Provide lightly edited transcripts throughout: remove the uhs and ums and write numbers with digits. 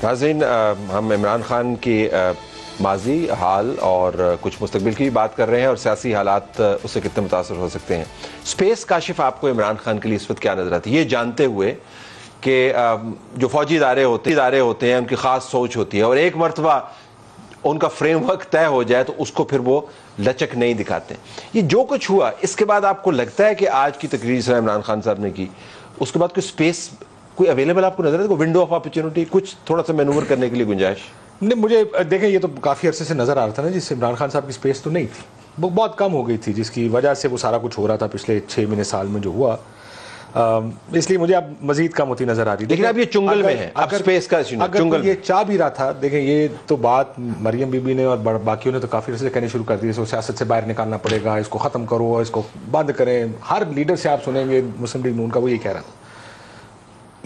ناظرین، ہم عمران خان کی ماضی، حال اور کچھ مستقبل کی بھی بات کر رہے ہیں اور سیاسی حالات اس سے کتنے متاثر ہو سکتے ہیں. اسپیس کاشف آپ کو عمران خان کے لیے اس وقت کیا نظر آتی ہے، یہ جانتے ہوئے کہ جو فوجی ادارے ہوتے ہیں ان کی خاص سوچ ہوتی ہے اور ایک مرتبہ ان کا فریم ورک طے ہو جائے تو اس کو پھر وہ لچک نہیں دکھاتے. یہ جو کچھ ہوا اس کے بعد آپ کو لگتا ہے کہ آج کی تقریر سے عمران خان صاحب نے کی اس کے بعد کوئی اسپیس کوئی اویلیبل آپ کو نظر ہے، کوئی ونڈو آف اپرچونٹی، کچھ تھوڑا سا مینور کرنے کے لیے گنجائش؟ نہیں، مجھے دیکھیں یہ تو کافی عرصے سے نظر آ رہا تھا نا، جس سے عمران خان صاحب کی اسپیس تو نہیں تھی، وہ بہت کم ہو گئی تھی، جس کی وجہ سے وہ سارا کچھ ہو رہا تھا پچھلے 6 مہینے سال میں جو ہوا، اس لیے مجھے اب مزید کم ہوتی نظر آ رہی. لیکن اب یہ چنگل میں ہے، اب اسپیس کا اگر یہ چاہ بھی رہا تھا، دیکھیں یہ تو بات مریم بی بی نے اور باقیوں نے تو کافی عرصے سے کہنے شروع کر دی، اس کو سیاست سے باہر نکالنا پڑے گا، اس کو ختم کرو، اس کو بند کریں. ہر لیڈر سے آپ سنیں گے مسلم لیگ نون کا وہ یہ کہہ رہا تھا.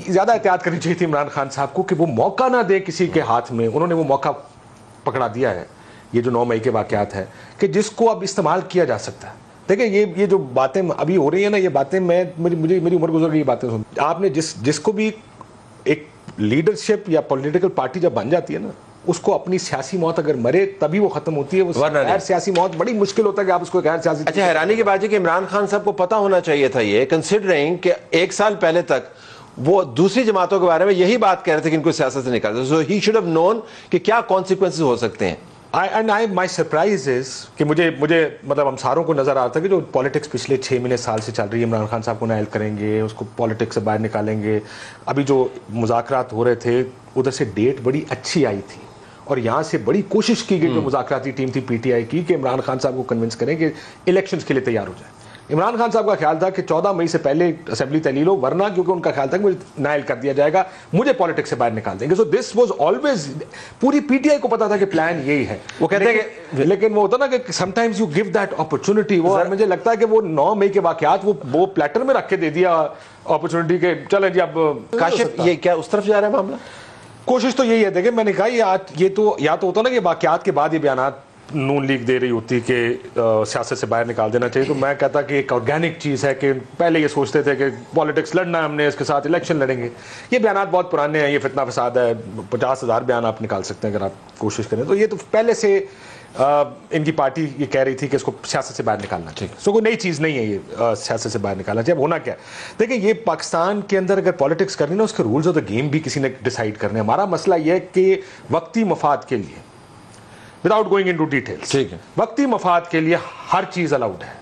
زیادہ احتیاط کرنی چاہیے تھی عمران خان صاحب کو کہ وہ موقع نہ دے کسی کے ہاتھ میں. انہوں نے وہ موقع پکڑا دیا ہے، یہ جو 9 مئی کے واقعات ہیں، کہ جس کو اب استعمال کیا جا سکتا ہے. دیکھیں یہ جو باتیں ابھی ہو رہی ہیں نا، یہ باتیں میری عمر گزر گئی یہ باتیں سن. آپ نے جس کو بھی ایک لیڈرشپ یا پولیٹیکل پارٹی جب بن جاتی ہے نا، اس کو اپنی سیاسی موت اگر مرے تبھی وہ ختم ہوتی ہے. وہ غیر سیاسی موت بڑی مشکل ہوتا ہے کہ آپ اس کو غیر سیاسی. اچھا، حیرانی کی بات ہے کہ عمران خان صاحب کو پتا ہونا چاہیے تھا یہ، کنسیڈرنگ کہ 1 سال پہلے تک وہ دوسری جماعتوں کے بارے میں یہی بات کہہ رہے تھے کہ ان کو سیاست سے نکالتے. سو ہی شوڈ ہیو نون کہ کیا کانسیکوینسز ہو سکتے ہیں. مائی سرپرائز از کہ مجھے مطلب ہم ساروں کو نظر آ رہا تھا کہ جو پالیٹکس پچھلے 6 مہینے سال سے چل رہی ہے، عمران خان صاحب کو نائل کریں گے، اس کو پالیٹکس سے باہر نکالیں گے. ابھی جو مذاکرات ہو رہے تھے ادھر سے ڈیٹ بڑی اچھی آئی تھی اور یہاں سے بڑی کوشش کی گئی جو مذاکراتی ٹیم تھی پی ٹی آئی کی کہ عمران خان صاحب کو کنونس کریں کہ الیکشنز کے لیے تیار ہو جائیں. عمران خان صاحب کا خیال تھا کہ 14 مئی سے پہلے اسمبلی تحلیل ہو، ورنہ کیونکہ ان کا خیال تھا کہ مجھے نائل کر دیا جائے گا، مجھے پالیٹکس سے باہر نکال دیں گے. سو دس واز آلویز، پوری پی ٹی آئی کو پتا تھا کہ پلان یہی ہے. وہ کہتے ہیں کہ لیکن وہ ہوتا نا کہ some times you give that opportunity. وہ مجھے لگتا ہے کہ وہ 9 مئی کے واقعات وہ پلیٹر میں رکھ کے دے دیا اپرچونٹی کہ چلیں جی اب کاشف یہ کیا اس طرف جا رہا ہے معاملہ. کوشش تو یہی ہے. دیکھیں میں نے کہا یہ تو یا تو ہوتا نا کہ واقعات کے بعد یہ بیانات نون لیگ دے رہی ہوتی کہ سیاست سے باہر نکال دینا چاہیے، تو میں کہتا کہ ایک آرگینک چیز ہے کہ پہلے یہ سوچتے تھے کہ پالیٹکس لڑنا ہے ہم نے، اس کے ساتھ الیکشن لڑیں گے. یہ بیانات بہت پرانے ہیں، یہ فتنہ فساد ہے، 50,000 بیان آپ نکال سکتے ہیں اگر آپ کوشش کریں. تو یہ تو پہلے سے ان کی پارٹی یہ کہہ رہی تھی کہ اس کو سیاست سے باہر نکالنا چاہیے. سو کوئی نئی چیز نہیں ہے یہ سیاست سے باہر نکالنا چاہیے. اب ہونا کیا ہے، دیکھیں یہ پاکستان کے اندر اگر پالیٹکس کرنی نا، اس کے رولز آف دا گیم بھی کسی نے ڈیسائیڈ کرنے. ہمارا مسئلہ یہ ہے کہ وقتی مفاد کے لیے وداؤٹ گوئنگ انٹو ڈیٹیلز، وقتی مفاد کے لیے ہر چیز الاؤڈ ہے.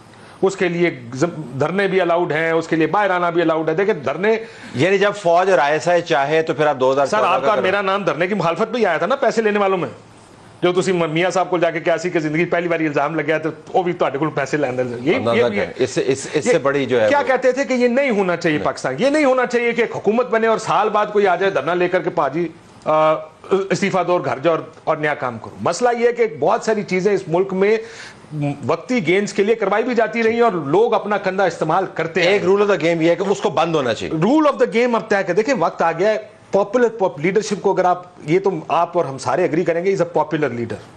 اس کے لیے دھرنے بھی الاؤڈ ہیں، اس کے لیے باہر آنا بھی الاؤڈ ہے. دیکھیں دھرنے یعنی جب فوج اور ISI چاہے تو پھر آپ 2000 سر آپ کا میرا نام دھرنے کی مخالفت پہ ہی آیا تھا نا، پیسے لینے والوں میں، جو تسی میاں صاحب کو جا کے کیسی کہ زندگی پہلی بار الزام لگیا تو وہ بھی تہاڈے کول پیسے لیندے. اس سے بڑی جو ہے کیا کہتے تھے کہ یہ نہیں ہونا چاہیے پاکستان، یہ نہیں ہونا چاہیے کہ ایک حکومت بنے اور سال بعد کوئی آ جائے دھرنا لے کر کے پاجی استعفیٰ دو اور گھر جاؤ اور نیا کام کرو. مسئلہ یہ ہے کہ بہت ساری چیزیں اس ملک میں وقتی گینز کے لیے کروائی بھی جاتی رہی ہیں اور لوگ اپنا کندھا استعمال کرتے ہیں. ایک رول آف دا گیم یہ ہے کہ اس کو بند ہونا چاہیے. رول آف دا گیم اب طے کر. دیکھیں وقت آ گیا ہے پاپولر لیڈرشپ کو، اگر آپ یہ تو آپ اور ہم سارے ایگری کریں گے، از اے پاپولر لیڈر.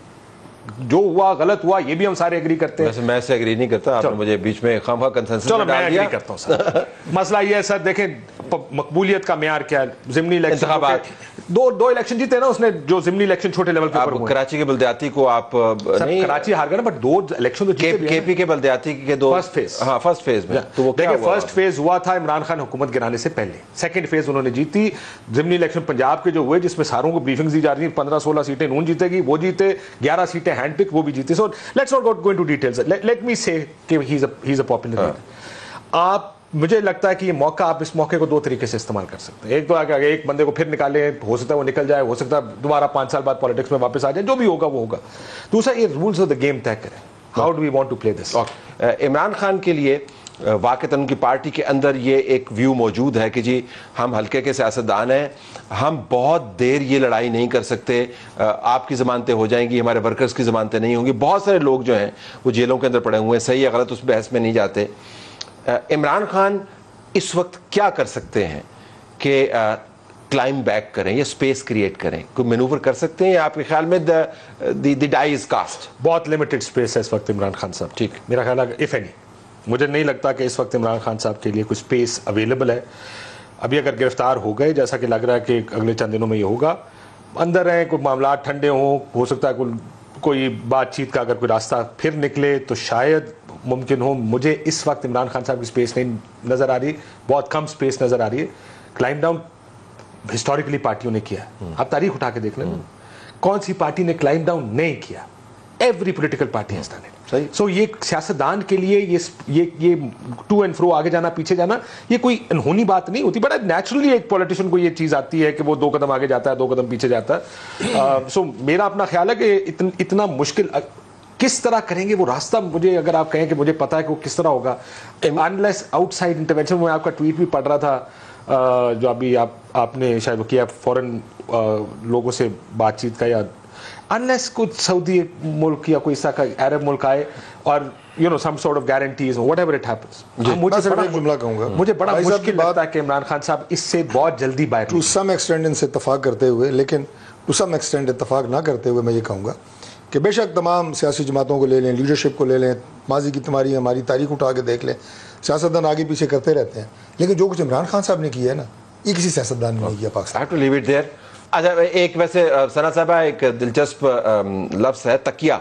جو ہوا غلط ہوا یہ بھی ہم سارے ایگری کرتے ہیں. میں سے ایگری نہیں کرتا، آپ نے مجھے بیچ میں خواہ کنسنسس چلو میں ایگری کرتا ہوں سر. مسئلہ یہ ہے سر، دیکھیں مقبولیت کا معیار کیا ہے. ضمنی الیکشن انتخابات دو الیکشن جیتے نا اس نے، جو ضمنی الیکشن چھوٹے لیول کے اوپر ہوئے. کراچی کے بلدیاتی کو آپ نہیں، کراچی ہار گئے نا، بٹ 2 الیکشن تو جیتے. کے پی کے بلدیاتی کے 2 فرسٹ فیز. ہاں فرسٹ فیز میں تو وہ دیکھیں فرسٹ فیز ہوا تھا عمران خان حکومت گرانے سے پہلے. سیکنڈ فیز انہوں نے جیتی. ضمنی الیکشن پنجاب کے جو ہوئے جس میں ساروں کو بریفنگز دی جا رہی ہیں، 15-16 سیٹیں نون جیتے گی، وہ جیتے. 11 سیٹیں ہینڈ پک، وہ بھی جیتی. So let's not go into details. Let me say کہ he's a popular leader. آپ مجھے لگتا ہے کہ یہ موقع، آپ اس موقع کو 2 طریقے سے استعمال کر سکتے ہیں. ایک تو ایک بندے کو پھر نکالیں، ہو سکتا ہے وہ نکل جائے، ہو سکتا ہے دوبارہ 5 سال بعد پالیٹکس میں واپس آ جائے، جو بھی ہوگا وہ ہوگا. دوسرا یہ رولز آف دا گیم طے کریں. How do we want to play this. Imran Khan کے لیے واقعتاً ان کی پارٹی کے اندر یہ ایک ویو موجود ہے کہ جی ہم حلقے کے سیاستدان ہیں، ہم بہت دیر یہ لڑائی نہیں کر سکتے، آپ کی ضمانتیں ہو جائیں گی، ہمارے ورکرز کی ضمانتیں نہیں ہوں گی. بہت سارے لوگ جو ہیں وہ جیلوں کے اندر پڑے ہوئے ہیں. صحیح ہے غلط اس بحث میں نہیں جاتے. عمران خان اس وقت کیا کر سکتے ہیں کہ کلائم بیک کریں یا اسپیس کریٹ کریں؟ کوئی مینوور کر سکتے ہیں یا آپ کے خیال میں دی ڈائی از کاسٹ؟ بہت لمیٹڈ اسپیس ہے اس وقت عمران خان صاحب. ٹھیک، میرا خیال ہے اف اینی. مجھے نہیں لگتا کہ اس وقت عمران خان صاحب کے لیے کوئی اسپیس اویلیبل ہے. ابھی اگر گرفتار ہو گئے، جیسا کہ لگ رہا ہے کہ اگلے چند دنوں میں یہ ہوگا، اندر ہیں, کوئی معاملات ٹھنڈے ہوں, ہو سکتا ہے کوئی بات چیت کا اگر کوئی راستہ پھر نکلے تو شاید ممکن ہو. مجھے اس وقت عمران خان صاحب کی سپیس نہیں نظر آ رہی, بہت کم سپیس نظر آ رہی ہے. کلائم ڈاؤن ہسٹوریکلی پارٹیوں نے کیا ہے, آپ تاریخ اٹھا کے دیکھ لیں کون سی پارٹی نے کلائم ڈاؤن نہیں کیا. Every political party has done it. So یہ سیاستدان کے لیے یہ ٹو اینڈ فرو, آگے جانا پیچھے جانا, یہ کوئی انہونی بات نہیں ہوتی. بڑا نیچرلی ایک پولیٹیشین کو یہ چیز آتی ہے کہ وہ 2 قدم آگے جاتا ہے, 2 قدم پیچھے جاتا ہے. سو میرا اپنا خیال ہے کہ اتنا مشکل کس طرح کریں گے وہ راستہ, مجھے اگر آپ کہیں کہ مجھے پتا ہے کہ وہ کس طرح ہوگا, انلیس آؤٹ سائڈ انٹرونشن. میں آپ کا ٹویٹ بھی پڑھ رہا تھا جو ابھی آپ نے شاید وہ کیا فورن لوگوں سے بات چیت کا, یا unless کچھ سعودی ملک یا کوئی ایسا عرب ملک آئے اور some sort of guarantees or whatever it happens. میں صرف ایک جملہ کہوں گا, مجھے بڑا مشکل لگتا ہے کہ عمران خان صاحب اس سے بہت جلدی باہر ٹو سم ایکسٹینڈ ان سے اتفاق کرتے ہوئے, لیکن ٹو سم ایکسٹینڈ اتفاق نہ کرتے ہوئے میں یہ کہوں گا کہ بے شک تمام سیاسی جماعتوں کو لے لیں, لیڈرشپ کو لے لیں, ماضی کی ہماری تاریخ اٹھا کے دیکھ لیں, سیاستدان آگے پیچھے کرتے رہتے ہیں, لیکن جو کچھ عمران خان صاحب نے کیا ہے نا, یہ کسی سیاستدان نے نہیں کیا پاکستان. اچھا, ایک ویسے ثنا صاحبہ ایک دلچسپ لفظ ہے تکیہ.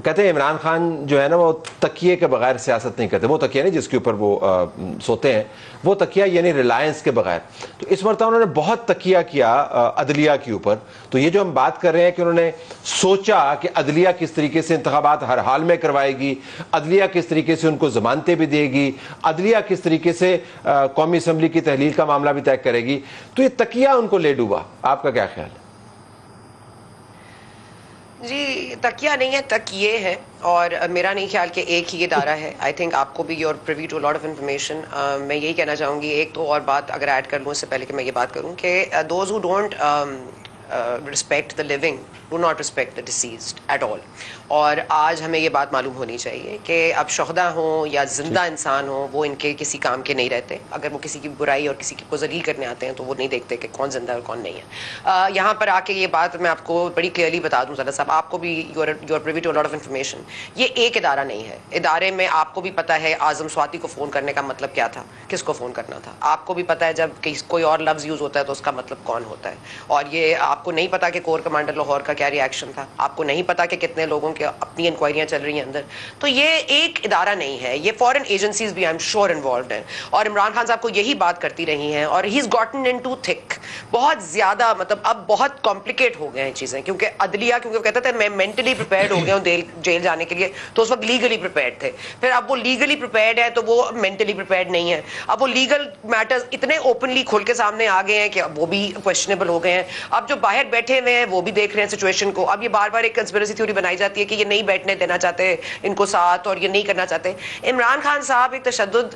کہتے ہیں عمران خان جو ہے نا وہ تکیے کے بغیر سیاست نہیں کرتے. وہ تکیہ نہیں جس کے اوپر وہ سوتے ہیں, وہ تکیہ یعنی ریلائنس کے بغیر. تو اس مرتبہ انہوں نے بہت تکیہ کیا عدلیہ کے اوپر. تو یہ جو ہم بات کر رہے ہیں کہ انہوں نے سوچا کہ عدلیہ کس طریقے سے انتخابات ہر حال میں کروائے گی, عدلیہ کس طریقے سے ان کو ضمانتیں بھی دے گی, عدلیہ کس طریقے سے قومی اسمبلی کی تحلیل کا معاملہ بھی طے کرے گی, تو یہ تکیہ ان کو لے ڈوبا. آپ کا کیا خیال ہے؟ جی تکیہ نہیں ہے, تکیے ہے, اور میرا نہیں خیال کہ ایک ہی ادارہ ہے. آئی تھنک آپ کو بھی you are privy to lot of information. میں یہی کہنا چاہوں گی, ایک تو اور بات اگر ایڈ کر لوں اس سے پہلے کہ میں یہ بات کروں, کہ those who don't respect the living do not respect the deceased at all. اور آج ہمیں یہ بات معلوم ہونی چاہیے کہ اب شہداء ہوں یا زندہ انسان ہوں, وہ ان کے کسی کام کے نہیں رہتے. اگر وہ کسی کی برائی اور کسی کو ذلیل کرنے آتے ہیں تو وہ نہیں دیکھتے کہ کون زندہ ہے اور کون نہیں ہے. یہاں پر آ کے یہ بات میں آپ کو بڑی کلیئرلی بتا دوں ذرا صاحب, آپ کو بھی you are privy to lot of information. یہ ایک ادارہ نہیں ہے. ادارے میں آپ کو بھی پتا ہے اعظم سواتی کو فون کرنے کا مطلب کیا تھا, کس کو فون کرنا تھا. آپ کو بھی پتا ہے جب کوئی اور لفظ یوز ہوتا ہے تو اس کا مطلب کون ہوتا ہے. اور یہ آپ کو نہیں پتا کہ کور کمانڈر لاہور کا کیا ریئیکشن تھا. آپ کو نہیں پتا کہ کتنے لوگوں کے اپنی انکوائریاں چل رہی ہیں اندر. تو یہ ایک ادارہ نہیں ہے, یہ فورن ایجنسیز بھی آئی ایم شیور انوالوڈ ہیں. اور عمران خان صاحب کو یہی بات کرتی رہی ہیں, اور ہی از گاٹن ان ٹو تھک, بہت زیادہ, مطلب اب بہت کمپلیکیٹ ہو گئے ہیں چیزیں. کیونکہ عدلیہ, کیونکہ وہ کہتے تھے میں مینٹلی پریپیئرڈ ہو گیا ہوں جیل جانے کے لیے, تو اس وقت لیگلی پریپیئرڈ تھے. پھر اب وہ لیگلی پریپیئرڈ ہے تو وہ مینٹلی پریپیئرڈ نہیں ہے. اب وہ لیگل میٹرز اتنے اوپنلی کھل کے سامنے آ گئے ہیں کہ وہ بھی کویشچنیبل ہو گئے ہیں. اب جو باہر بیٹھے ہوئے ہیں وہ بھی دیکھ رہے ہیں سچویشن کو. اب یہ بار بار ایک کنسپریسی تھیوری بنائی جاتی ہے کہ یہ نہیں بیٹھنے دینا چاہتے ان کو ساتھ, اور یہ نہیں کرنا چاہتے. عمران خان صاحب ایک تشدد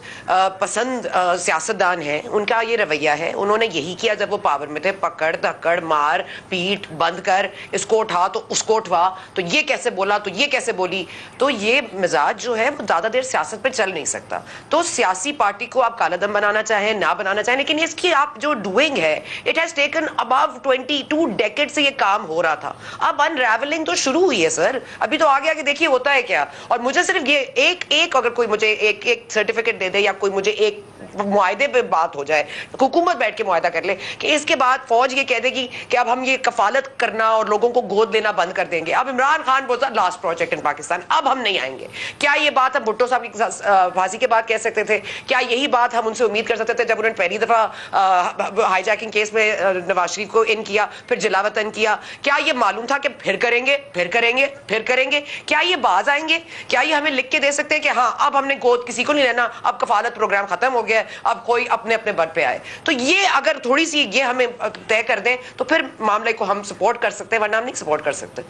پسند سیاستدان ہیں. ان کا یہ رویہ ہے, انہوں نے یہی کیا جب وہ پاور میں تھے, پکڑ دھکڑ مار پیٹ, بند کر, اس کو اٹھا تو اس کو اٹھوا, تو یہ کیسے بولا تو یہ کیسے بولی. تو یہ مزاج جو ہے وہ زیادہ دیر سیاست پہ چل نہیں سکتا. تو سیاسی پارٹی کو آپ کالا دم بنانا چاہیں نہ بنانا چاہیں, لیکن اس کی آپ جو ڈوئنگ ہے, اٹ ہیز ٹیکن اباؤ 22 ڈیکیڈ سے یہ کام ہو رہا تھا. اب انریولنگ تو شروع ہوئی ہے سر, ابھی تو آگے آگے دیکھیے ہوتا ہے کیا. اور مجھے صرف یہ ایک اگر کوئی مجھے ایک سرٹیفکیٹ دے دے, یا کوئی مجھے ایک معاہدے پہ بات ہو جائے, حکومت بیٹھ کے معاہدہ کر لے کہ اس کے بعد فوج یہ کہہ دے گی کہ اب ہم یہ کفالت کرنا اور لوگوں کو گود لینا بند کر دیں گے. اب عمران خان بولتا لاسٹ پروجیکٹ ان پاکستان, اب ہم نہیں آئیں گے. کیا یہ بات ہم بھٹو صاحب کی پھانسی کے بعد کہہ سکتے تھے؟ کیا یہی بات ہم ان سے امید کر سکتے تھے جب انہوں نے پہلی دفعہ ہائی جیکنگ کیس میں نواز شریف کو ان کیا, پھر جلا وطن کیا؟ کیا یہ معلوم تھا کہ پھر کریں گے پھر کریں گے پھر کریں گے؟ کیا یہ باز آئیں گے؟ کیا یہ ہمیں لکھ کے دے سکتے ہیں کہ ہاں اب ہم نے گود کسی کو نہیں لینا, اب کفالت پروگرام ختم ہو گیا ہے, اب کوئی اپنے اپنے بل پہ آئے؟ تو یہ اگر تھوڑی سی یہ ہمیں طے کر دیں تو پھر معاملے کو ہم سپورٹ کر سکتے ہیں, ورنہ ہم نہیں سپورٹ کر سکتے.